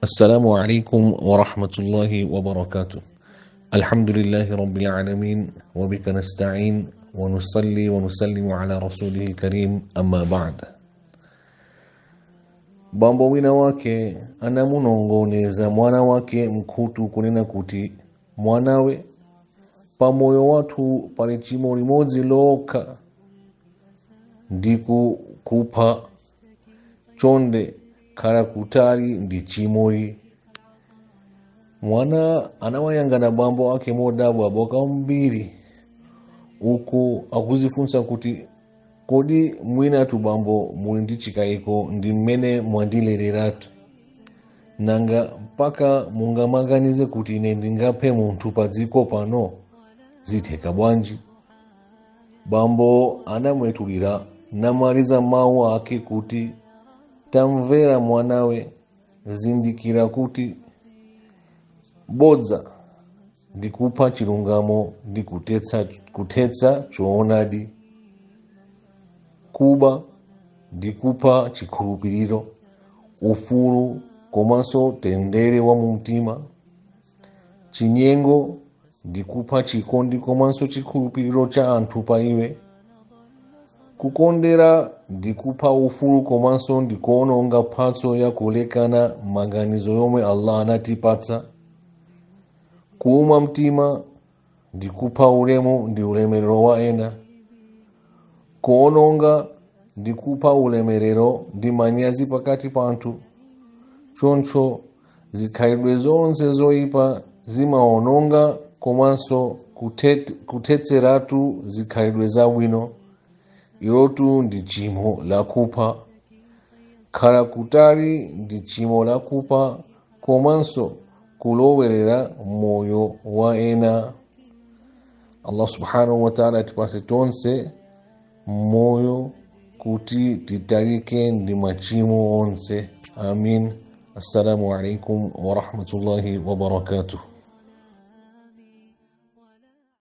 السلام عليكم ورحمة الله وبركاته. الحمد لله رب العالمين وبك نستعين ونصلي ونسلم على رسوله الكريم أما بعد. Bambo wina wake anamunongoneza mwana wake mkutu kunena kuti mwanawe pamoyo watu pali chimo limodzi loka ndiku kupa chonde khala kutali ndi chimoli. Mwana anawayangana bambo ake modabwa boka mbiri uku akuzifunsa kuti kodi mwinatu bambo muli ndi chikayiko ndi mmene mwandilereratu nanga mpaka mungamaganize kuti ine ndingaphe munthu pa dziko pano zitheka bwanji? Bambo anamwetulira namaliza mawu ake kuti tamvera mwanawe, zindikira kuti bodza ndikupha chilungamo ndi kuthetsa choonadi, kuba ndikupha chikhulupiriro, ufulu komanso tendere wa mumtima, chinyengo ndikupha chikondi komanso chikhulupiriro cha anthu pa iwe, kukondera ndikupha ufulu komanso ndikuononga mphatso ya kulekana maganizo yomwe Allah anatipatsa, kuuma mtima ndikupha ulemu ndi ulemerero wa ena, kuononga ndikupha ulemerero ndi manyazi pakati pa anthu. Choncho zikhalidwe zonse zoyipa zimaononga komanso kuthetseratu zikhalidwe zabwino. Ilotu ndi chimo lakupha. Khala kutali ndi chimo lakupha komanso kulowerera moyo wa ena. Allah subhanahu wa ta'ala atipase tonse moyo kuti titalike ndi machimo onse. Amin. Assalamu alaikum wa rahmatullahi wa barakatuh.